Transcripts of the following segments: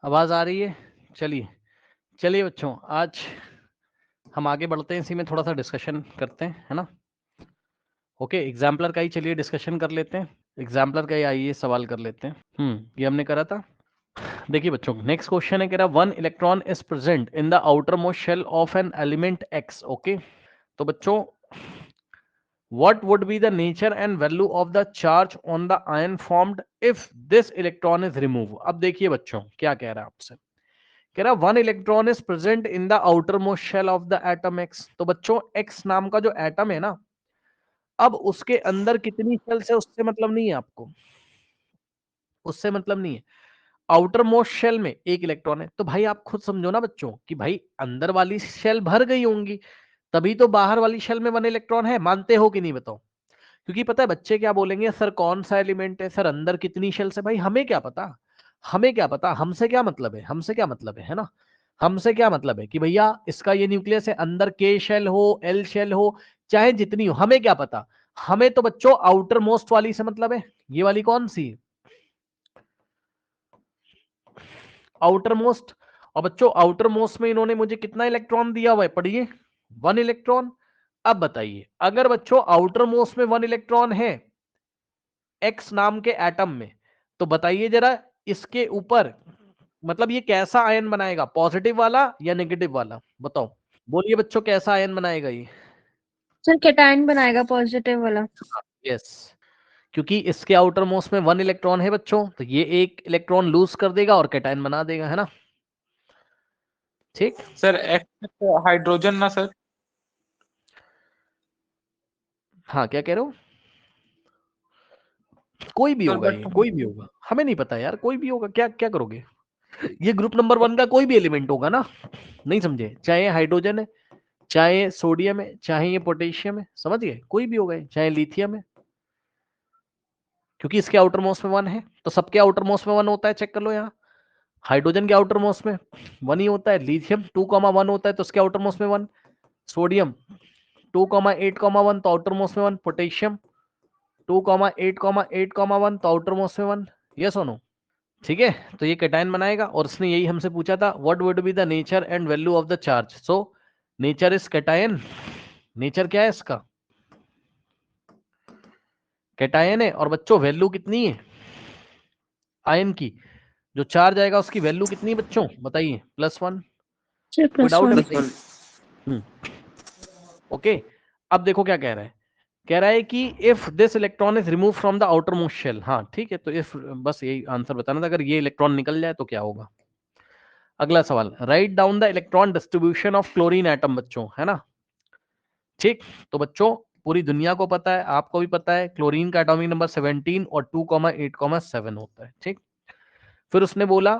आवाज आ रही है? चलिए चलिए बच्चों, आज हम आगे बढ़ते हैं, इसी में थोड़ा सा डिस्कशन करते हैं, है ना। ओके, एग्जाम्पलर का ही चलिए डिस्कशन कर लेते हैं। एग्जाम्पलर का ही आइए सवाल कर लेते हैं। ये हमने करा था। देखिए बच्चों, नेक्स्ट क्वेश्चन है, कह रहा 1 electron is present in the outermost shell of an element X. Okay, तो बच्चों what would be the nature and value of the charge on the ion formed if this electron is removed। अब देखिए बच्चों क्या कह रहा है आपसे, कह रहा 1 electron is present in the outermost shell of the atom X. तो बच्चों एक्स नाम का जो एटम है ना, अब उसके अंदर कितनी शेल्स है उससे मतलब नहीं है आपको, उससे मतलब नहीं है। आउटर मोस्ट शेल में एक इलेक्ट्रॉन है, तो भाई आप खुद समझो ना बच्चों कि भाई अंदर वाली शेल भर गई होंगी, तभी तो बाहर वाली शेल में 1 इलेक्ट्रॉन है। मानते हो कि नहीं बताओ? क्योंकि पता है बच्चे क्या बोलेंगे, सर कौन सा एलिमेंट है, सर अंदर कितनी शेल्स है। भाई हमें क्या पता, हमें क्या पता, हमसे क्या मतलब है, हमसे क्या मतलब है ना। हमसे क्या मतलब है कि भैया इसका ये न्यूक्लियस है, अंदर के शेल हो एल शेल हो चाहे जितनी हो, हमें क्या पता। हमें तो बच्चों आउटर मोस्ट वाली से मतलब है। ये वाली कौन सी, आउटर मोस्ट। और बच्चों आउटर मोस्ट में इन्होंने मुझे कितना इलेक्ट्रॉन दिया हुआ है, पढ़िए 1 इलेक्ट्रॉन। अब बताइए अगर बच्चों आउटर मोस्ट में 1 इलेक्ट्रॉन है एक्स नाम के एटम में, तो बताइए जरा इसके ऊपर मतलब ये कैसा आयन बनाएगा, पॉजिटिव वाला या नेगेटिव वाला, बताओ। बोलिए बच्चों कैसा आयन बनाएगा ये। सर कैटायन बनाएगा पॉजिटिव वाला। यस, क्योंकि इसके आउटर मोस्ट में 1 इलेक्ट्रॉन है बच्चों, तो ये एक इलेक्ट्रॉन लूज कर देगा और कैटायन बना देगा, है ना। ठीक, सर एक्स हाइड्रोजन ना सर? हाँ क्या कह रहे हो? कोई भी सर होगा, बट ये कोई भी होगा, हमें नहीं पता यार, कोई भी होगा। क्या क्या करोगे, ये ग्रुप नंबर 1 का कोई भी एलिमेंट होगा ना, नहीं समझे, चाहे हाइड्रोजन है, चाहे सोडियम है, चाहे ये पोटेशियम है, समझ गए, कोई भी होगा, चाहे लिथियम है, क्योंकि इसके आउटर मोस्ट में 1 है, तो सबके आउटर मोस्ट में 1 होता है, चेक कर लो यहाँ। हाइड्रोजन के आउटर मोस्ट में 1 ही होता है, लिथियम 2,1 होता है तो उसके आउटर मोस्ट में 1, सोडियम 2,8,1 तो आउटर मोस्ट में 1, पोटेशियम 2,8,8,1 तो आउटर मोस्ट में 1। यस और नो? ठीक है, तो ये कैटायन बनाएगा और उसने यही हमसे पूछा था, what would be the nature and value of the charge. So nature is cation, nature क्या है इसका, कैटायन है। और बच्चों वैल्यू कितनी है आयन की, जो चार्ज आएगा उसकी वैल्यू कितनी है बच्चों बताइए, +1। सर कोई डाउट है +1। बताइए। ओके, अब देखो क्या कह रहा है, कह रहा है कि if this electron is remove from the outermost shell. हाँ ठीक है, तो इफ बस यही आंसर बताना था, अगर ये इलेक्ट्रॉन निकल जाए तो क्या होगा। अगला सवाल, write down the electron distribution of chlorine atom बच्चों, है ना। ठीक, तो बच्चों पूरी दुनिया को पता है, आपको भी पता है, क्लोरीन का एटॉमिक नंबर 17 और 2,8,7 होता है। ठीक, फिर उसने बोला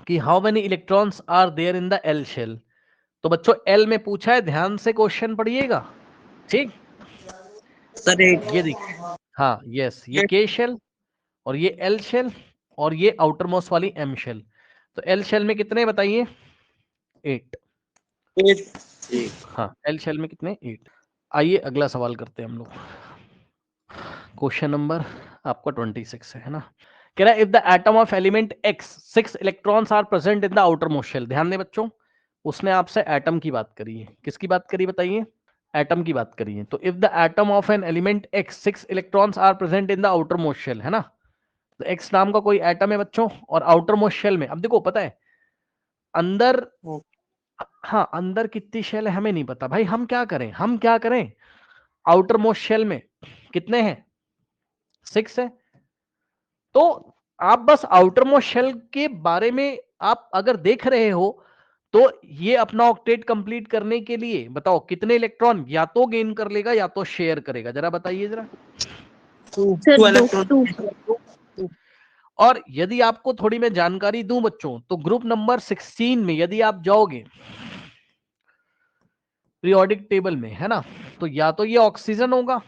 कि how many electrons are there in the L shell. तो बच्चों एल में पूछा है, ध्यान से क्वेश्चन पढ़िएगा। ठीक, सर एक ये देखिए, हाँ यस, ये के शेल और ये एल शेल और ये आउटर मोस्ट वाली एम शेल। तो एल शेल में कितने बताइए, 8। हाँ एल शेल में कितने, 8। आइए अगला सवाल करते हैं हम लोग, क्वेश्चन नंबर आपका 26 है ना। कह रहा है if the atom of element X 6 electrons are present in the outermost shell. ध्यान दें बच्चों, उसने आपसे एटम की बात करी है, किसकी बात करी बताइए, एटम की बात करी है। तो if the atom of an element X 6 electrons are present in the outermost shell, है ना। तो एक्स नाम का कोई एटम है बच्चों और आउटर मोस्ट शेल में, अब देखो पता है अंदर, हाँ अंदर कितनी शेल है हमें नहीं पता भाई, हम क्या करें, हम क्या करें, आउटर मोस्ट शेल में कितने हैं, 6 है। तो आप बस आउटर मोस्ट शेल के बारे में आप अगर देख रहे हो, तो ये अपना ऑक्टेट कंप्लीट करने के लिए बताओ कितने इलेक्ट्रॉन या तो गेन कर लेगा या तो शेयर करेगा, जरा बताइए जरा। सर 2। और यदि आपको थोड़ी मैं जानकारी दूं बच्चों, तो ग्रुप नंबर 16 में यदि आप जाओगे पीरियोडिक टेबल में, है ना, तो या तो ये ऑक्सीजन होगा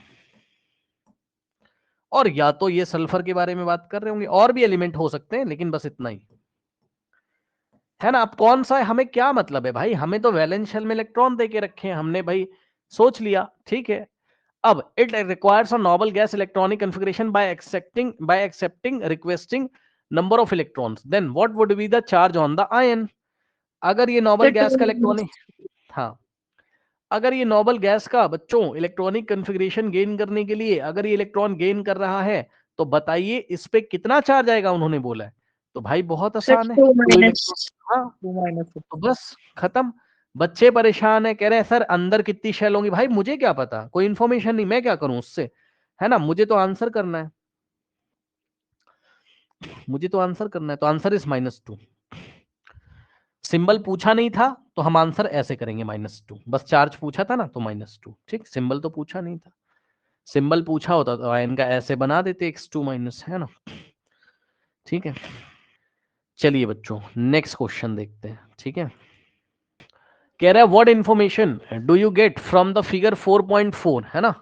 और या तो ये सल्फर के बारे में बात कर रहे होंगे, और भी एलिमेंट हो सकते हैं लेकिन बस इतना ही, है ना। अब कौन सा है हमें क्या मतलब है भाई, हमें तो वैलेंस शेल में इलेक्ट्रॉन दे के रखे हैं, हमने भाई सोच लिया, ठीक है। अब it requires a noble gas electronic configuration by accepting requesting number of electrons, then what would be the charge on the ion. अगर ये नोबल Sir, गैस का 2 इलेक्ट्रॉनिक, हाँ, अगर ये नोबल गैस का बच्चों इलेक्ट्रॉनिक कन्फिग्रेशन गेन करने के लिए अगर ये इलेक्ट्रॉन गेन कर रहा है तो बताइए इस पे कितना चार्ज आएगा, उन्होंने बोला है। तो भाई बहुत Sir, आसान है, 2 2 minus. इलेक्ट्रॉन, हाँ 2 माइनस तो बस खत्म। बच्चे परेशान है, कह रहे हैं सर अंदर कितनी शेल होंगी। भाई मुझे क्या पता, कोई इन्फॉर्मेशन नहीं, मैं क्या करूं उससे, है ना, मुझे तो आंसर करना है, मुझे तो आंसर करना है। तो आंसर इज -2। सिंबल पूछा नहीं था तो हम आंसर ऐसे करेंगे -2, बस चार्ज पूछा था ना तो -2, ठीक, सिंबल तो पूछा नहीं था। सिंबल पूछा होता तो आयन का ऐसे बना देते x2-, है ना, ठीक है। चलिए बच्चों नेक्स्ट क्वेश्चन देखते हैं, ठीक है। कह रहा है what information do you get from the figure 4.4, है ना,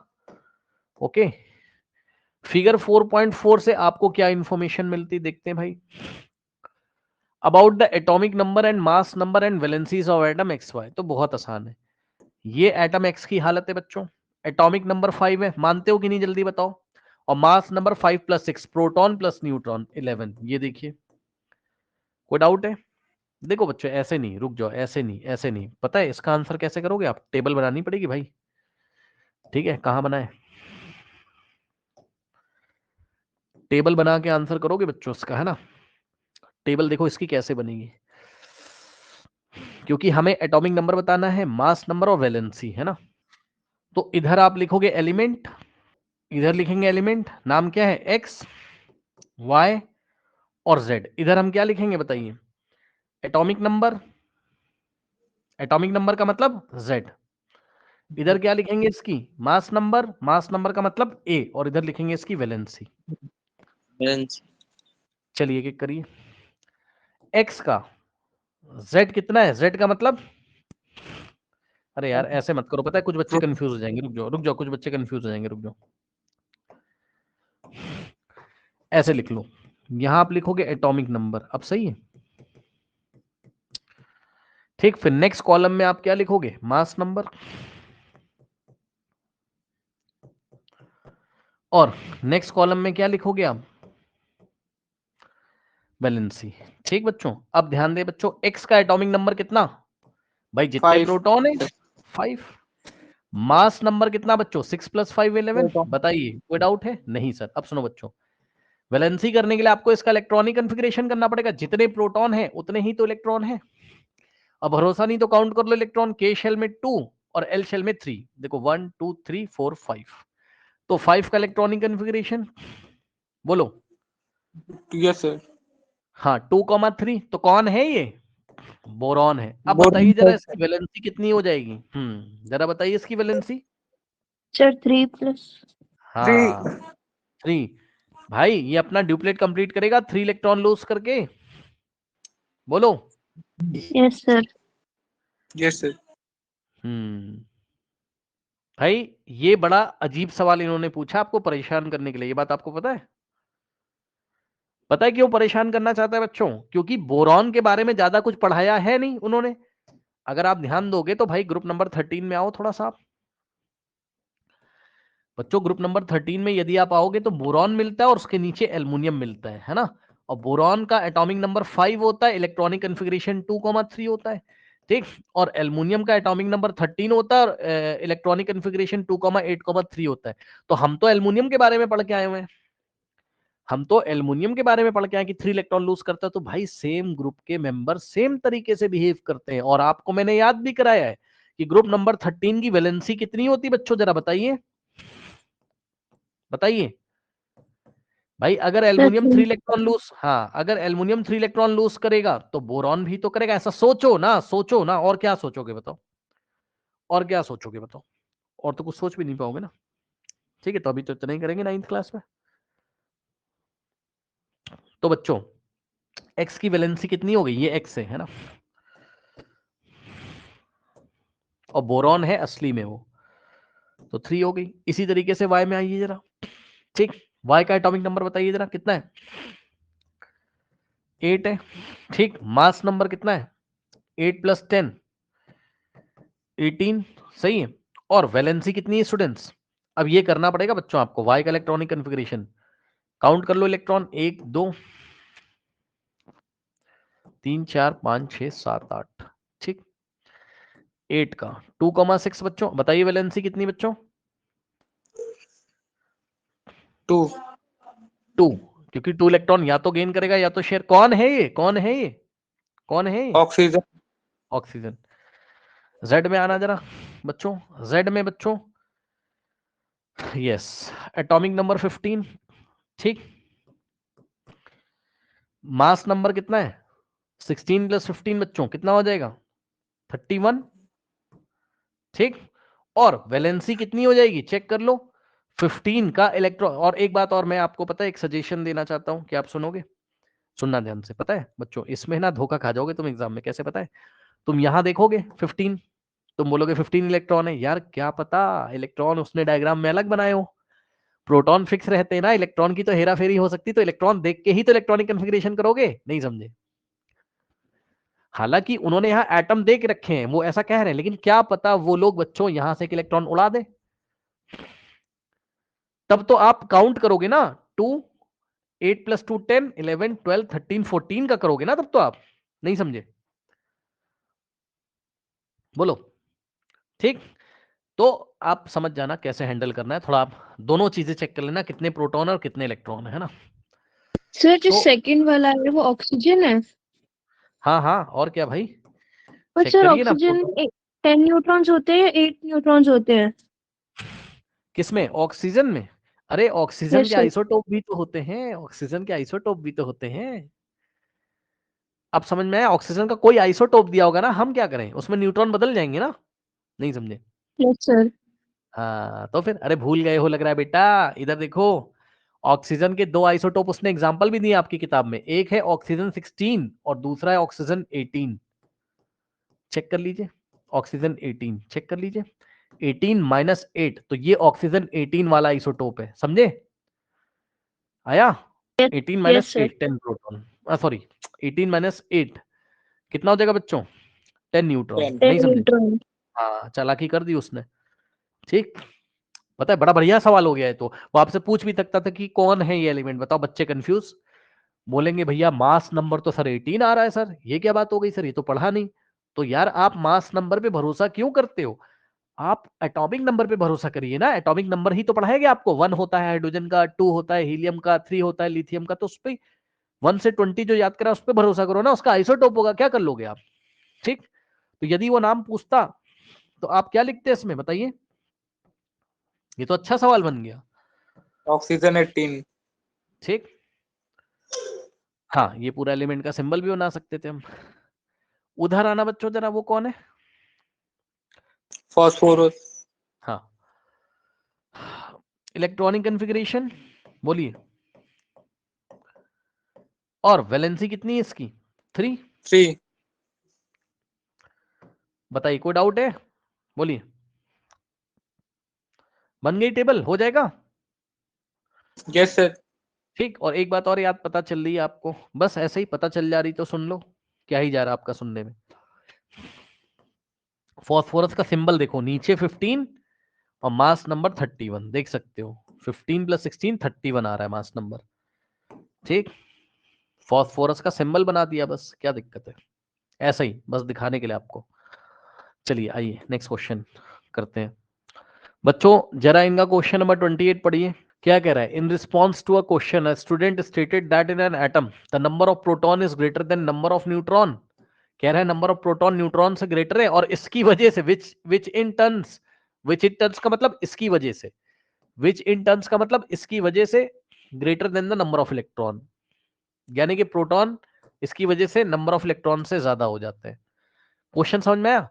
ओके। फिगर 4.4 से आपको क्या इंफॉर्मेशन मिलती, देखते हैं भाई। About the atomic number and mass number and valencies of atom XY। तो बहुत आसान है, ये एटम X की हालत है बच्चों, एटॉमिक नंबर 5 है, मानते हो कि नहीं, जल्दी बताओ। और mass number 5 + 6, proton plus neutron 11। ये देखिए, कोई डाउट है? देखो बच्चों ऐसे नहीं, रुक जाओ, ऐसे नहीं, ऐसे नहीं, पता है इसका आंसर कैसे करोगे आप, टेबल बनानी पड़ेगी भाई, ठीक है। कहां बनाए, टेबल बना के आंसर करोगे बच्चों इसका, है ना। टेबल देखो इसकी कैसे बनेगी, क्योंकि हमें एटॉमिक नंबर बताना है, मास नंबर और वैलेंसी, है ना। तो इधर आप लिखोगे एलिमेंट, इधर लिखेंगे एलिमेंट, नाम क्या है, एक्स वाई और जेड। इधर हम क्या लिखेंगे बताइए, एटॉमिक नंबर, एटॉमिक नंबर का मतलब जेड। इधर क्या लिखेंगे इसकी, मास नंबर, मास नंबर का मतलब ए, और इधर लिखेंगे इसकी वैलेंसी। बैलेंस चलिए एक करिए, एक्स का जेड कितना है, जेड का मतलब, अरे यार ऐसे मत करो, पता है कुछ बच्चे कंफ्यूज हो जाएंगे, रुक जाओ रुक जाओ, कुछ बच्चे कंफ्यूज हो जाएंगे, रुक जाओ। ऐसे लिख लो, यहां आप लिखोगे एटॉमिक नंबर, अब सही है, ठीक। फिर नेक्स्ट कॉलम में आप क्या लिखोगे, मास नंबर, और नेक्स्ट कॉलम में क्या लिखोगे आप, वैलेंसी, ठीक बच्चों। अब ध्यान दे बच्चों, एक्स का एटॉमिक नंबर कितना, भाई जितने 5 प्रोटॉन है 5। मास नंबर कितना बच्चों, 6 + 5 11। बताइए कोई डाउट है, नहीं सर। अब सुनो बच्चों, वैलेंसी करने के लिए आपको इसका इलेक्ट्रॉनिक कॉन्फ़िगरेशन करना पड़ेगा, जितने प्रोटॉन है उतने ही तो इलेक्ट्रॉन है। अब भरोसा नहीं तो काउंट कर लो इलेक्ट्रॉन, के शेल में 2 और एल शेल में 3, देखो 1 2 3 4 5, तो 5 का इलेक्ट्रॉनिक कॉन्फ़िगरेशन बोलो। Yes sir. हाँ 2,3, तो कौन है ये, बोरॉन है। अब बोरॉन बताइए जरा है। इसकी वैलेंसी कितनी हो जाएगी, जरा बताइए इसकी वैलेंसी। Sir, 3 plus. हाँ 3। भाई ये अपना ड्यूप्लेट कंप्लीट करेगा 3 इलेक्ट्रॉन लूज करके, बोलो। Yes, sir. Yes sir. भाई ये बड़ा अजीब सवाल इन्होंने पूछा आपको परेशान करने के लिए, ये बात आपको पता है? पता है क्यों परेशान करना चाहता है बच्चों, क्योंकि बोरॉन के बारे में ज्यादा कुछ पढ़ाया है नहीं उन्होंने। अगर आप ध्यान दोगे तो भाई ग्रुप नंबर 13 में आओ थोड़ा सा आप बच्चों, ग्रुप नंबर 13 में यदि आप आओगे तो बोरॉन मिलता है और उसके नीचे एल्युमिनियम मिलता है ना। और बोरॉन का एटॉमिक नंबर 5 होता है, इलेक्ट्रॉनिक कॉन्फ़िगरेशन 2,3 होता है, ठीक। और एल्युमिनियम का एटॉमिक नंबर 13 होता है और इलेक्ट्रॉनिक कॉन्फ़िगरेशन 2,8,3 होता है। तो हम तो एल्युमिनियम के बारे में पढ़ के आए हुए हैं, हम तो एल्युमिनियम के बारे में पढ़ के आए कि 3 इलेक्ट्रॉन लूज करता है। तो भाई सेम ग्रुप के मेंबर सेम तरीके से बिहेव करते हैं, और आपको मैंने याद भी कराया है कि ग्रुप नंबर 13 की वैलेंसी कितनी होती है बच्चों, जरा बताइए, बताइए भाई। अगर Sir, एल्युमिनियम 3 3. इलेक्ट्रॉन लूज, हाँ अगर एल्युमिनियम 3 इलेक्ट्रॉन लूज करेगा तो बोरॉन भी तो करेगा, ऐसा सोचो ना, सोचो ना, और क्या सोचोगे बताओ, और क्या सोचोगे बताओ, और तो कुछ सोच भी नहीं पाओगे ना, ठीक है। तो अभी तो इतना ही करेंगे 9th क्लास में। तो बच्चों एक्स की वैलेंसी कितनी हो गई, ये एक्स है ना, और बोरॉन है असली में वो, तो 3 हो गई। इसी तरीके से वाई में आइए जरा, ठीक। वाई का एटॉमिक नंबर बताइए जरा कितना है, 8 है, ठीक। मास नंबर कितना है, 8 + 10 18, सही है। और वैलेंसी कितनी है स्टूडेंट्स, अब ये करना पड़ेगा बच्चों आपको, वाई का इलेक्ट्रॉनिक कॉन्फ़िगरेशन काउंट कर लो, इलेक्ट्रॉन 1 2 3 4 5 6 7 8, ठीक। 8 का 2,6 बच्चों, बताइए वैलेंसी कितनी बच्चों? 2 2, क्योंकि 2 इलेक्ट्रॉन या तो गेन करेगा या तो शेयर। कौन है ये? कौन है ये? कौन है ये? ऑक्सीजन। ऑक्सीजन। जेड में आना जरा बच्चों, जेड में बच्चों, यस, एटॉमिक नंबर 15, ठीक। मास नंबर कितना है? 16 + 15 बच्चों कितना हो जाएगा? 31, ठीक। और वैलेंसी कितनी हो जाएगी? चेक कर लो, 15 का इलेक्ट्रॉन। और एक बात और मैं आपको पता है एक सजेशन देना चाहता हूं, क्या आप सुनोगे? सुनना ध्यान से। पता है बच्चों, इसमें ना धोखा खा जाओगे तुम एग्जाम में। कैसे पता है? तुम यहां देखोगे 15, तुम बोलोगे 15 इलेक्ट्रॉन है। यार क्या पता इलेक्ट्रॉन उसने डायग्राम में अलग बनाए हो। प्रोटॉन फिक्स रहते हैं ना, इलेक्ट्रॉन की तो हेरा फेरी हो सकती। तो इलेक्ट्रॉन देख के ही तो इलेक्ट्रॉनिक कन्फिग्रेशन करोगे, नहीं समझे? हालांकि उन्होंने यहाँ एटम दे के रखे हैं, वो ऐसा कह रहे हैं, लेकिन क्या पता वो लोग बच्चों यहां से एक इलेक्ट्रॉन उड़ा दे। तब तो आप काउंट करोगे ना, 2 8 + 2 10 11 12 13 14 का करोगे ना, तब तो आप नहीं समझे। बोलो, ठीक। तो आप समझ जाना कैसे हैंडल करना है। थोड़ा आप दोनों चीजें चेक कर लेना, कितने प्रोटॉन और कितने इलेक्ट्रॉन है ना। सर जो तो सेकंड वाला है वो ऑक्सीजन है। हाँ हाँ, और क्या भाई, पर चेक सर करिए ना ऑक्सीजन प्रोटॉन। 10 न्यूट्रॉन्स होते हैं या 8 न्यूट्रॉन्स होते हैं? किसमें? ऑक्सीजन में? अरे ऑक्सीजन यस के सर। आइसोटोप भी तो होते हैं, ऑक्सीजन के आइसोटोप भी तो होते हैं। अब समझ में आया? ऑक्सीजन का कोई आइसोटोप दिया होगा ना, हम क्या करें, उसमें न्यूट्रॉन बदल जाएंगे ना, नहीं समझे? Yes sir. हाँ तो फिर, अरे भूल गए हो लग रहा है बेटा। इधर देखो, ऑक्सीजन के 2 आइसोटोप उसने एग्जाम्पल भी दिए आपकी किताब में। एक है ऑक्सीजन 16 और दूसरा है ऑक्सीजन 18। चेक कर लीजिए, ऑक्सीजन 18 चेक कर लीजिए। 18 - 8, तो ये ऑक्सीजन 18 वाला आइसोटोप है, समझे? आया? 18 यस - सर। 8 10 प्रोटॉन, सॉरी 18 - 8 कितना हो जाएगा बच्चों? 10 न्यूट्रॉन, 10। 10 नहीं समझे? न्यूट्रॉन। हाँ चालाकी कर दी उसने, ठीक। पता है बड़ा बढ़िया सवाल हो गया है। तो वो आपसे पूछ भी सकता था कि कौन है ये एलिमेंट, बताओ। बच्चे कंफ्यूज बोलेंगे भैया मास नंबर तो सर 18 आ रहा है सर, ये क्या बात हो गई सर, ये तो पढ़ा नहीं। तो यार आप मास नंबर पे भरोसा क्यों करते हो? आप एटॉमिक नंबर पे भरोसा करिए ना। एटॉमिक नंबर ही तो पढ़ाएंगे आपको। 1 होता है हाइड्रोजन का, 2 होता है हीलियम का, 3 होता है लिथियम का। तो उस पे 1 से 20 जो याद करा उस पर भरोसा करो ना, उसका आइसोटोप होगा, क्या कर लोगे आप, ठीक। तो यदि वो नाम पूछता तो आप क्या लिखते इसमें, बताइए? ये तो अच्छा सवाल बन गया, ऑक्सीजन 18। ठीक। हाँ ये पूरा एलिमेंट का सिंबल भी बना सकते थे हम। उधर आना बच्चों जरा, वो कौन है? फॉस्फोरस। हाँ, इलेक्ट्रॉनिक कन्फिग्रेशन बोलिए। और वैलेंसी कितनी है इसकी? 3। 3। बताइए, कोई डाउट है? बोलिए। बन गई टेबल, हो जाएगा, यस सर। ठीक। और एक बात और याद पता चल रही है आपको, बस ऐसे ही पता चल जा रही तो सुन लो, क्या ही जा रहा आपका सुनने में। फॉस्फोरस का सिंबल देखो नीचे 15 और मास नंबर 31, देख सकते हो 15 + 16 31 आ रहा है मास नंबर, ठीक। फॉस्फोरस का सिंबल बना दिया, बस क्या दिक्कत है, ऐसा ही बस दिखाने के लिए आपको। चलिए आइए नेक्स्ट क्वेश्चन करते हैं बच्चों। जरा इनका क्वेश्चन नंबर 28 पढ़िए, क्या कह रहा है? In response to a question a student stated that in an atom the number of proton is greater than number of neutron. कह रहा है नंबर ऑफ प्रोटॉन न्यूट्रॉन से ग्रेटर है, और इसकी वजह से विच इन टर्न्स का मतलब इसकी वजह से, विच इन टर्न्स का मतलब इसकी वजह से greater than the number of electron, यानी कि प्रोटॉन इसकी वजह से नंबर ऑफ इलेक्ट्रॉन से ज्यादा हो जाते हैं। क्वेश्चन समझ में आया?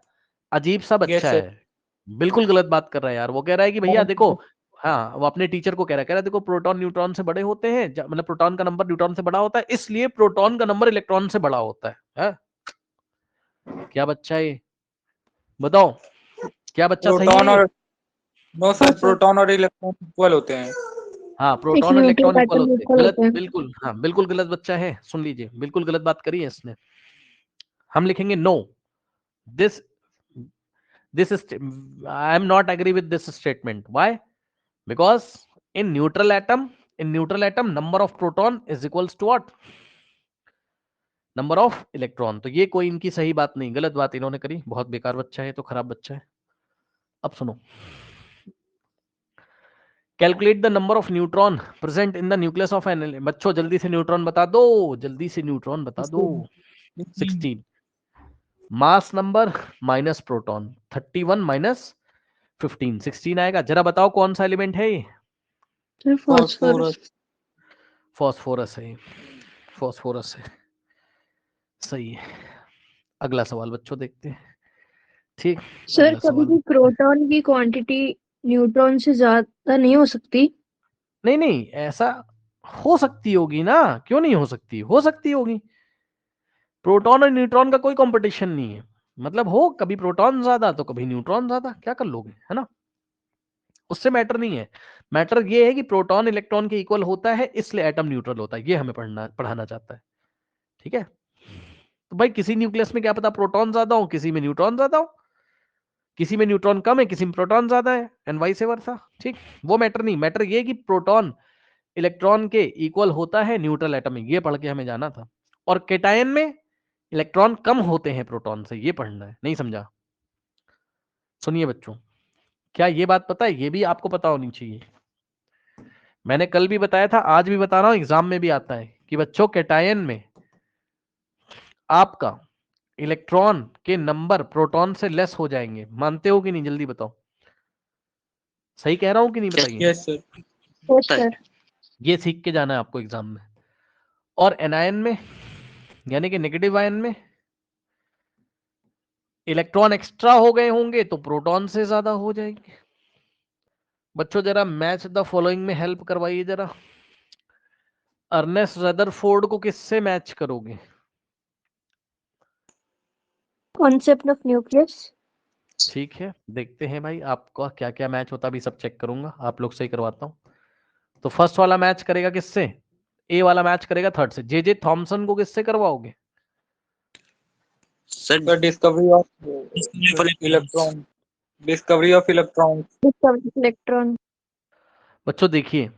अजीब सा यस बच्चा सर। है, बिल्कुल गलत बात कर रहा है यार। वो कह रहा है कि भैया देखो, हाँ वो अपने टीचर को कह रहा है देखो प्रोटॉन न्यूट्रॉन से बड़े होते हैं, मतलब प्रोटॉन का नंबर न्यूट्रॉन से बड़ा होता है, इसलिए प्रोटॉन का नंबर इलेक्ट्रॉन से बड़ा होता है? क्या बच्चा है ये, बताओ, क्या बच्चा सही प्रोटॉन है ये? और नो हाँ सर, सर। प्रोटॉन और इलेक्ट्रॉन इक्वल होते हैं। हाँ एक प्रोटॉन और न्यूट्रल इलेक्ट्रॉन इक्वल एटम होते हैं, इक्वल गलत, होते हैं। बिल्कुल, हाँ बिल्कुल गलत बच्चा है, सुन लीजिए, बिल्कुल गलत बात करी है इसने। हम लिखेंगे no, this this is I am not agree with this statement. Why? Because in neutral atom number of proton is equals to what? Number of electron. तो ये कोई इनकी सही बात नहीं, गलत बात इन्होंने करी, बहुत बेकार बच्चा है तो, खराब बच्चा है। अब सुनो, calculate the number of neutron present in the nucleus of an. बच्चों जल्दी से न्यूट्रॉन बता दो, जल्दी से न्यूट्रॉन बता दो। 16 mass number minus proton, 31 minus 15, 16 आएगा। जरा बताओ कौन सा एलिमेंट है ये? Sir phosphorus. फॉस्फोरस है, फॉस्फोरस है, सही है। अगला सवाल बच्चों देखते हैं, ठीक। सर अगला कभी सवाल, भी प्रोटॉन की क्वांटिटी न्यूट्रॉन से ज्यादा नहीं हो सकती? नहीं नहीं, ऐसा हो सकती होगी ना, क्यों नहीं हो सकती, हो सकती होगी। प्रोटॉन और न्यूट्रॉन का कोई कंपटीशन नहीं है, मतलब हो कभी प्रोटॉन ज्यादा तो कभी न्यूट्रॉन ज्यादा, क्या कर लोगे, है ना। उससे मैटर नहीं है, मैटर ये है कि प्रोटॉन इलेक्ट्रॉन के इक्वल होता है, इसलिए एटम न्यूट्रल होता है, ये हमें पढ़ाना चाहता है, ठीक है। तो भाई किसी न्यूक्लियस में क्या पता प्रोटॉन ज्यादा हो, किसी में न्यूट्रॉन ज्यादा हो, किसी में न्यूट्रॉन कम है, किसी में प्रोटॉन ज्यादा है, एंड वाइस वर्सा, ठीक। वो मैटर नहीं, मैटर ये कि प्रोटॉन इलेक्ट्रॉन के इक्वल होता है न्यूट्रल एटम में, ये पढ़ के हमें जाना था। और केटायन में इलेक्ट्रॉन कम होते हैं प्रोटॉन से, ये पढ़ना है, नहीं समझा? सुनिए बच्चों, क्या ये बात पता है, ये भी आपको पता होनी चाहिए। मैंने कल भी बताया था, आज भी बता रहा हूं, एग्जाम में भी आता है कि बच्चों केटायन में आपका इलेक्ट्रॉन के नंबर प्रोटॉन से लेस हो जाएंगे, मानते हो कि नहीं, जल्दी बताओ। सही कह रहा हूं कि नहीं, बताइए। Yes sir. Yes sir. ये सीख के जाना है आपको एग्जाम में। और एनायन में, यानी कि नेगेटिव आयन में, इलेक्ट्रॉन एक्स्ट्रा हो गए होंगे तो प्रोटॉन से ज्यादा हो जाएंगे। बच्चों जरा मैच द फॉलोइंग में हेल्प करवाइए जरा। अर्नेस्ट रदरफोर्ड को किससे मैच करोगे? Concept of nucleus. ठीक है, देखते हैं भाई आपका क्या क्या मैच होता, अभी सब चेक करूंगा, आप लोग से ही करवाता हूं। तो फर्स्ट वाला मैच करेगा किससे? ए वाला मैच करेगा थर्ड से। जे थॉमसन को किससे करवाओगे? Sir sir discovery of electron, discovery of electron. Electron. बच्चों देखिए,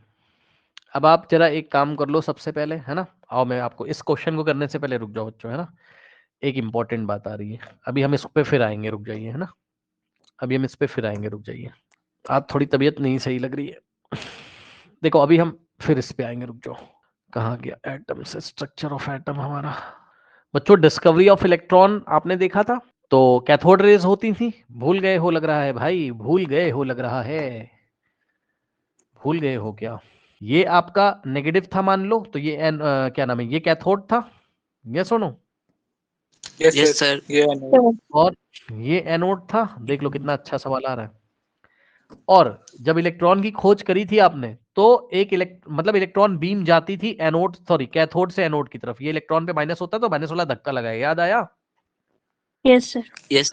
अब आप जरा एक काम कर लो सबसे पहले, है ना। आओ मैं आपको इस क्वेश्चन को करने से पहले, रुक जाओ बच्चों, है ना, एक इंपॉर्टेंट बात आ रही है, अभी हम इस पे फिर आएंगे, रुक जाइए, है ना, अभी हम इस पे फिर आएंगे, रुक जाइए। आप थोड़ी तबीयत नहीं सही लग रही है, देखो अभी हम फिर इस पे आएंगे, रुक जाओ। कहाँ गया एटम से, स्ट्रक्चर ऑफ एटम हमारा। बच्चों डिस्कवरी ऑफ इलेक्ट्रॉन आपने देखा था, तो कैथोड रेज होती थी, भूल गए हो लग रहा है भाई, भूल गए हो लग रहा है, भूल गए हो क्या? ये आपका नेगेटिव था मान लो, तो ये क्या नाम है, ये कैथोड था, ये सुनो। Yes yes sir. सर। ये और ये एनोड था, देख लो कितना अच्छा सवाल आ रहा है। और जब इलेक्ट्रॉन की खोज करी थी आपने, तो एक मतलब इलेक्ट्रॉन बीम जाती थी एनोड, सॉरी कैथोड से एनोड की तरफ, ये इलेक्ट्रॉन पे माइनस होता तो माइनस वाला धक्का लगाया, याद आया? Yes sir. यस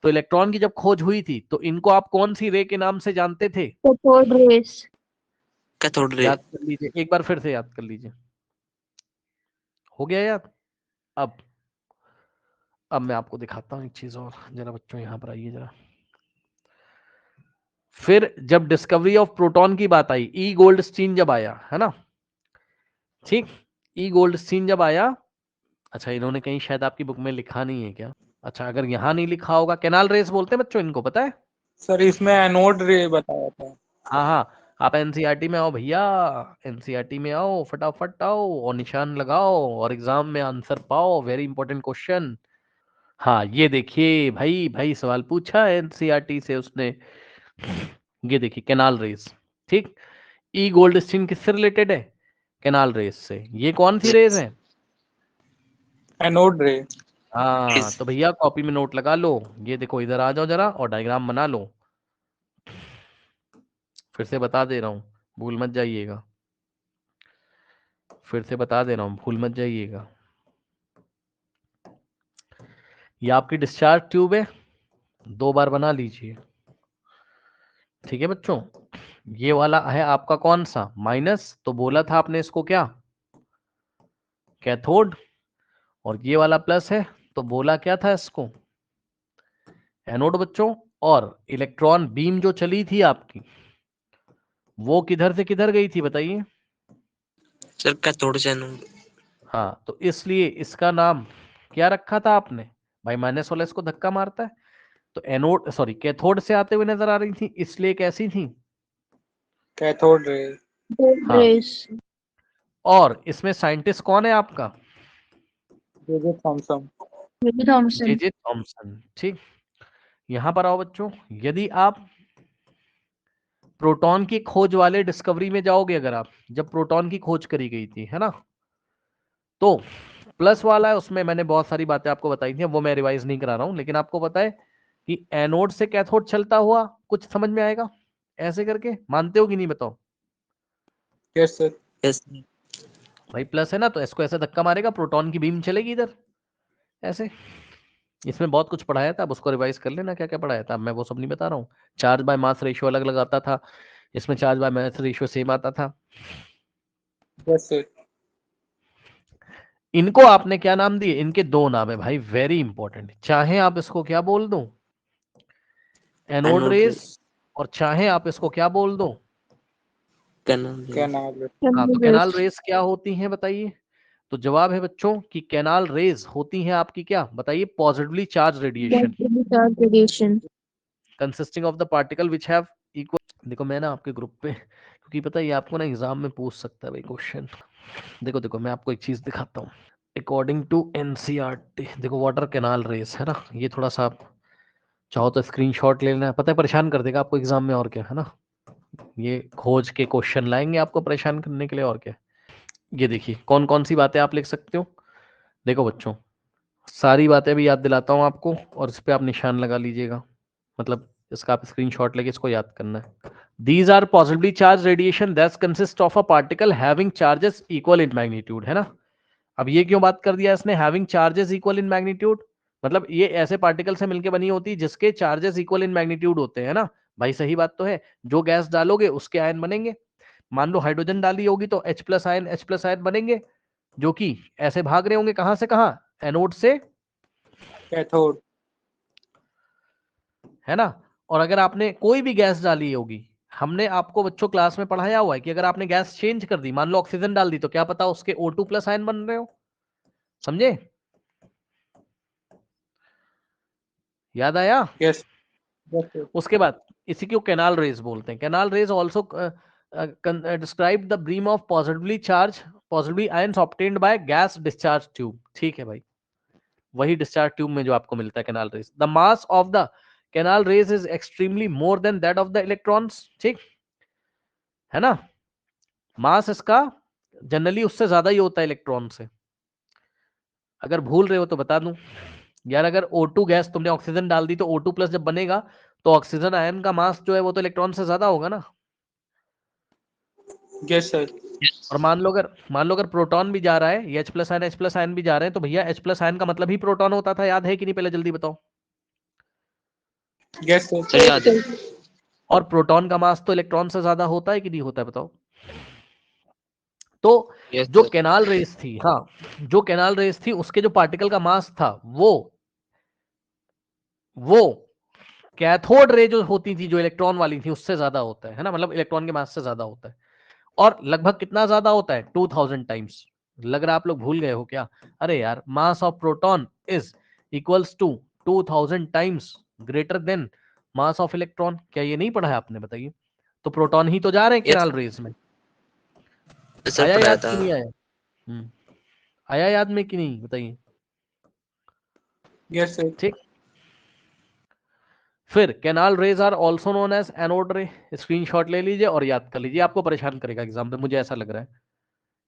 तो इलेक्ट्रॉन की जब खोज हुई थी तो इनको आप कौन सी रे के नाम से जानते थे? Cathode rays. Cathode ray. याद कर लीजिए, एक बार फिर से याद कर लीजिए, हो गया याद? अब मैं आपको दिखाता हूँ एक चीज और, जरा बच्चों यहाँ पर आइए जरा। फिर जब डिस्कवरी ऑफ प्रोटॉन की बात आई, ई गोल्डस्टीन जब आया, है ना, ठीक, ई गोल्डस्टीन जब आया, अच्छा इन्होंने कहीं शायद आपकी बुक में लिखा नहीं है क्या? अच्छा अगर यहाँ नहीं लिखा होगा, कैनाल रेस बोलते हैं बच्चों इनको, पता है? सर इसमें एनोड रे बताया था। हाँ हाँ, आप एनसीईआरटी में आओ भैया, एनसीईआरटी में आओ, फटाफट आओ और निशान लगाओ और एग्जाम में आंसर पाओ, वेरी इंपॉर्टेंट क्वेश्चन। हाँ ये देखिए भाई, भाई सवाल पूछा एनसीईआरटी से उसने, ये देखिए कैनाल रेस, ठीक। ई गोल्डस्टीन किससे रिलेटेड है? कैनाल रेस से। ये कौन सी रेस है? एनोड रे। हाँ तो भैया कॉपी में नोट लगा लो, ये देखो इधर आ जाओ जरा और डायग्राम बना लो, फिर से बता दे रहा हूँ, भूल मत जाइएगा, फिर से बता दे रहा हूँ, भूल मत जाइएगा। ये आपकी डिस्चार्ज ट्यूब है, 2 बार बना लीजिए, ठीक है बच्चों। ये वाला है आपका कौन सा, माइनस, तो बोला था आपने इसको क्या, कैथोड। और ये वाला प्लस है, तो बोला क्या था इसको, एनोड बच्चों। और इलेक्ट्रॉन बीम जो चली थी आपकी, वो किधर से किधर गई थी बताइए? सर कैथोड से एनोड। हाँ, तो इसलिए इसका नाम क्या रखा था आपने भाई, माइनस वाला इसको धक्का मारता है, तो एनोड सॉरी कैथोड से आते हुए नजर आ रही थी, इसलिए कैसी थी, कैथोड रे। हाँ। रेस और इसमें साइंटिस्ट कौन है आपका, J Thomson. Thomson. J Thomson. ठीक, यहां पर आओ बच्चों, यदि आप प्रोटॉन की खोज वाले डिस्कवरी में जाओगे, अगर आप जब प्रोटॉन की खोज करी गई थी, है ना, तो प्लस वाला है, उसमें मैंने बहुत सारी बातें आपको बताई थी, वो मैं रिवाइज नहीं करा रहा हूं, लेकिन आपको पता है कि एनोड से कैथोड चलता हुआ कुछ समझ में आएगा ऐसे करके, मानते हो कि नहीं बताओ यस सर। यस भाई, प्लस है ना, तो इसको ऐसे धक्का मारेगा, प्रोटॉन की बीम चलेगी इधर ऐसे। इसमें बहुत कुछ पढ़ाया था, अब उसको रिवाइज कर लेना क्या क्या पढ़ाया था, मैं वो सब नहीं बता रहा हूँ। चार्ज बाय मास रेशियो अलग अलग आता था, इसमें charge by mass ratio same आता था। Yes sir. इनको आपने क्या नाम दिए, इनके दो नाम है भाई, वेरी इंपॉर्टेंट, चाहे आप इसको क्या बोल दो, एनोड एनोड रेस, रेस और चाहे आप इसको क्या बोल दो, कैनल रेस कैनाल रे। हाँ। तो कैनाल रेस क्या होती हैं बताइए, तो जवाब है बच्चों कि कैनाल रेज होती हैं आपकी क्या, बताइए, positively charge radiation radiation. Consisting of the particle which have equal. देखो मैं ना आपके ग्रुप पे, क्योंकि पता है ये आपको ना एग्जाम में पूछ सकता है भाई क्वेश्चन। देखो देखो मैं आपको एक चीज दिखाता हूँ, अकॉर्डिंग टू एनसीईआरटी, देखो वाटर कैनाल रेस है ना, ये थोड़ा सा आप चाहो तो स्क्रीनशॉट ले लेना, पता है परेशान कर देगा आपको एग्जाम में, और क्या है ना, ये खोज के क्वेश्चन लाएंगे आपको परेशान करने के लिए, और क्या। ये देखिए कौन कौन सी बातें आप लिख सकते हो, देखो बच्चों सारी बातें भी याद दिलाता हूँ आपको, और इस पे आप निशान लगा लीजिएगा, मतलब इसका आप स्क्रीनशॉट लेके इसको याद करना है। These are positively charge radiation that consist of a particle having charges equal in magnitude, है ना। अब ये क्यों बात कर दिया इसने, having charges equal in magnitude, मतलब ये ऐसे पार्टिकल से मिलकर बनी होती है जिसके चार्जेस इक्वल इन मैग्नीट्यूड होते हैं ना। भाई सही बात तो है, जो गैस डालोगे उसके आयन बनेंगे, मान लो हाइड्रोजन डाली होगी तो H प्लस आयन बनेंगे, जो कि ऐसे भाग रहे होंगे कहां से कहां, एनोड से, कैथोड। है ना। और अगर आपने कोई भी गैस डाली होगी, हमने आपको बच्चों क्लास में पढ़ाया हुआ है कि अगर आपने गैस चेंज कर दी, मान लो ऑक्सीजन डाल दी, तो क्या पता उसके O2 प्लस आयन बन रहे हो, समझे, याद आया। Yes yes sir. उसके बाद इसी को कैनाल रेज बोलते हैं, canal raise also describe the beam of positively ions obtained by gas discharge tube, ठीक है भाई, वही डिस्चार्ज ट्यूब में जो आपको मिलता है canal raise. The mass of the canal raise is extremely more than that of the electrons, ठीक है ना, मास इसका जनरली उससे ज्यादा ही होता है इलेक्ट्रॉन से। अगर भूल रहे हो तो बता दूं यार, अगर O2 गैस तुमने ऑक्सीजन डाल दी तो O2 प्लस जब बनेगा तो ऑक्सीजन आयन का मास जो है वो तो इलेक्ट्रॉन से ज्यादा होगा ना। Yes sir. और मान लो अगर प्रोटॉन भी जा रहा है, ये H प्लस आयन भी जा रहे हैं, तो भैया H प्लस आयन का मतलब ही प्रोटॉन होता था, याद है कि नहीं, पहले जल्दी बताओ। Yes sir. सर याद है और प्रोटॉन का मास तो इलेक्ट्रॉन से ज्यादा होता है कि नहीं होता है, बताओ। तो यस जो सर कैनाल रेस थी, हाँ, जो कैनाल रेस थी उसके जो पार्टिकल का मास था वो कैथोड रे जो होती थी, जो इलेक्ट्रॉन वाली थी, उससे ज्यादा होता है ना, मतलब इलेक्ट्रॉन के मास से ज्यादा होता है। और लगभग कितना ज्यादा होता है, 2000 टाइम्स। लग रहा आप लोग भूल गए हो क्या, अरे यार mass of proton is equals to 2000 times greater than mass of electron, क्या ये नहीं पढ़ा है आपने, बताइए। तो प्रोटॉन ही तो जा रहे हैं यस कैनाल रेस में, सर आया पढ़ाया याद था कि नहीं आया, आया याद में कि नहीं, बताइए। Yes sir. ठीक, फिर canal rays are also known as anode ray, screenshot ले लीजिए और याद कर लीजिए, आपको परेशान करेगा एग्जाम में, मुझे ऐसा लग रहा है।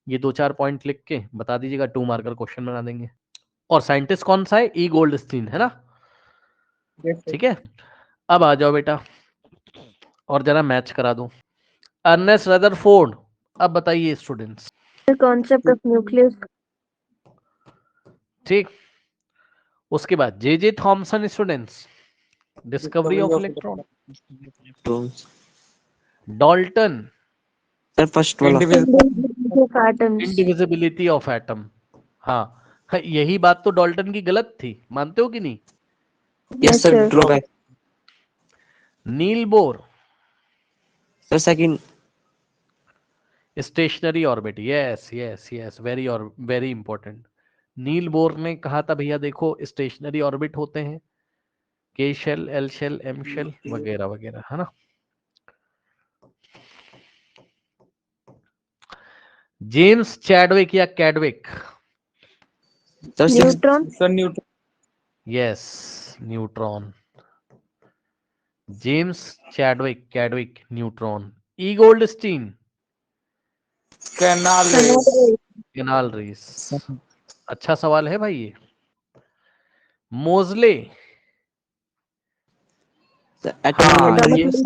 ये 2-4 पॉइंट लिख के बता दीजिएगा, 2 मार्कर क्वेश्चन बना देंगे। और साइंटिस्ट कौन सा है, ई गोल्डस्टीन, है ना, यस सर। ठीक है। अब आ जाओ बेटा और जरा मैच करा दो, अर्नेस्ट रदरफोर्ड, अब बताइए students, The concept of nucleus. ठीक। उसके बाद J Thomson students, discovery of electron, electrons Dalton, sir first वाला individual. Of atoms. Indivisibility of atom, हाँ। यही बात तो डाल्टन की गलत थी, मानते हो कि नहीं। Yes Yes, sir sir. Drawback Niels Bohr, sir second stationery orbit, yes yes yes, very और वेरी इंपॉर्टेंट। नील बोर ने कहा था भैया देखो स्टेशनरी ऑर्बिट होते हैं K shell, L shell, M shell वगैरह वगैरह, है ना। जेम्स चैडविक या Cadwick, Sir, neutron, sir Newton, yes neutron. James Chadwick, Cadwick, neutron. E Goldstein, canal canal rays. अच्छा सवाल है भाई ये। मोजले, atomic हाँ rays.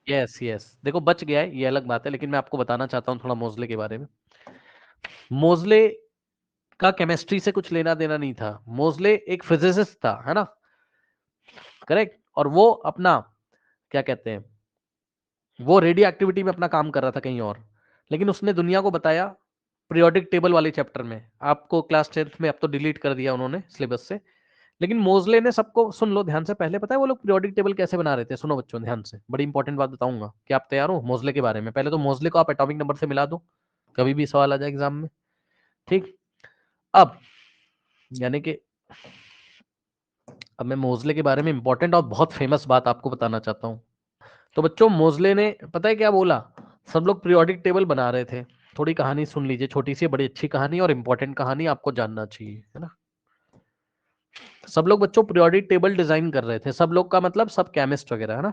ये यस यस, देखो बच गया है ये अलग बात है, लेकिन मैं आपको बताना चाहता हूँ थोड़ा मोजले के बारे में। मोजले का केमिस्ट्री से कुछ लेना देना नहीं था, मोजले एक फिजिसिस्ट था, है ना, करेक्ट। और वो अपना क्या कहते हैं, वो रेडियो एक्टिविटी में अपना काम कर रहा था कहीं और, लेकिन उसने दुनिया को बताया पीरियोडिक टेबल वाले चैप्टर में। आपको क्लास 10th में अब तो डिलीट कर दिया उन्होंने सिलेबस से, लेकिन मोजले ने सबको, सुन लो ध्यान से, पहले पता है वो लोग पीरियोडिक टेबल कैसे बना रहे थे, सुनो बच्चों ध्यान से, बड़ी इंपॉर्टेंट बात बताऊंगा। क्या आप तैयार हो मोजले के बारे में? पहले तो मोजले को आप एटॉमिक नंबर से मिला दो, कभी भी सवाल आ जाए एग्जाम में, ठीक। अब यानी कि अब मैं मोजले के बारे में इंपॉर्टेंट और बहुत फेमस बात आपको बताना चाहता हूँ। तो बच्चों मोजले ने पता है क्या बोला, सब लोग पीरियोडिक टेबल बना रहे थे। थोड़ी कहानी सुन लीजिए, छोटी सी बड़ी अच्छी कहानी और इंपॉर्टेंट कहानी, आपको जानना चाहिए, है ना। सब लोग बच्चों पीरियोडिक टेबल डिजाइन कर रहे थे, सब लोग का मतलब सब केमिस्ट वगैरह, है ना।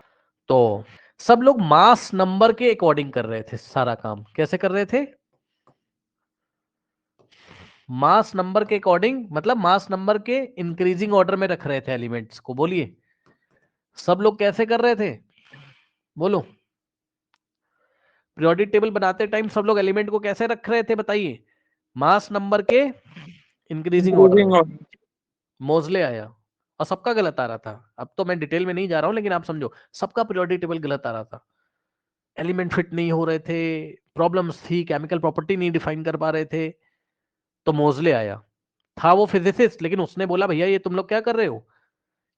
तो सब लोग मास नंबर के अकॉर्डिंग कर रहे थे सारा काम। कैसे कर रहे थे? मास नंबर के अकॉर्डिंग, मतलब मास नंबर के इंक्रीजिंग ऑर्डर में रख रहे थे एलिमेंट्स को। बोलिए सब लोग कैसे कर रहे थे, बोलो। पीरियोडिक टेबल बनाते टाइम सब लोग एलिमेंट को कैसे रख रहे थे बताइए? मास नंबर के इंक्रीजिंग ऑर्डर में। मोजले आया और सबका गलत आ रहा था। अब तो मैं डिटेल में नहीं जा रहा हूं, लेकिन आप समझो सबका पीरियोडिक टेबल गलत आ रहा था। एलिमेंट फिट नहीं हो रहे थे, प्रॉब्लम्स थी, केमिकल प्रॉपर्टी नहीं डिफाइन कर पा रहे थे। तो मोजले आया, था वो फिजिसिस्ट, लेकिन उसने बोला भैया ये तुम लोग क्या कर रहे हो,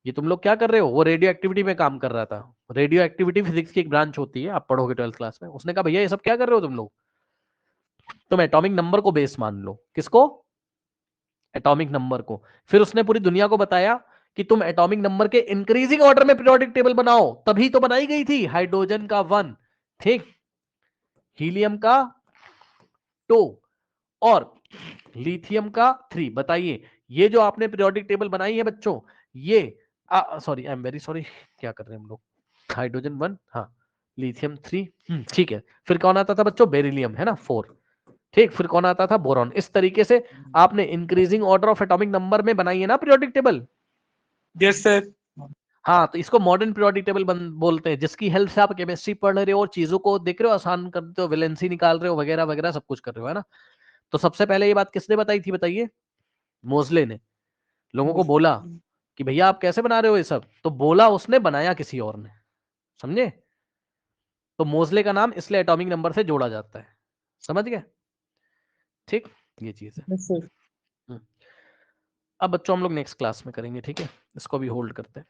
ये तुम लोग क्या कर रहे हो। वो रेडियो एक्टिविटी में काम कर रहा था, रेडियो एक्टिविटी फिजिक्स की एक ब्रांच होती है, आप पढ़ोगे 12th क्लास में। उसने कहा भैया ये सब क्या कर रहे हो तुम लोग, तुम एटॉमिक नंबर को बेस मान लो। किसको? एटॉमिक नंबर को। फिर उसने पूरी दुनिया को बताया कि तुम एटॉमिक नंबर के इंक्रीजिंग ऑर्डर में पीरियोडिक टेबल बनाओ, तभी तो बनाई गई थी। हाइड्रोजन का 1, ठीक, हीलियम का 2 और लिथियम का 3। बताइए ये जो आपने पीरियोडिक टेबल बनाई है बच्चों, ये sorry I am very sorry, क्या कर रहे हैं हम लोग, हाइड्रोजन 1, हाँ, लिथियम 3, ठीक है। फिर कौन आता था बच्चों? बेरिलियम, है ना, 4, ठीक। फिर कौन आता था? बोरॉन। इस तरीके से आपने increasing order of atomic number में बनाई है ना पीरियोडिक टेबल। यस सर, हाँ, तो इसको मॉडर्न पीरियोडिक टेबल बोलते हैं, जिसकी हेल्प से आप केमिस्ट्री पढ़ रहे हो और चीजों को देख रहे हो, आसान करते हो, वैलेंसी निकाल रहे हो वगैरह वगैरह, सब कुछ कर रहे हो, है ना। तो सबसे पहले ये बात किसने बताई थी बताइए? मोजले ने। लोगों को बोला कि भैया आप कैसे बना रहे हो ये सब, तो बोला उसने, बनाया किसी और ने, समझे। तो मोजले का नाम इसलिए एटॉमिक नंबर से जोड़ा जाता है, समझ गए, ठीक, ये चीज है। Yes sir. अब बच्चों हम लोग नेक्स्ट क्लास में करेंगे, ठीक है, इसको भी होल्ड करते हैं।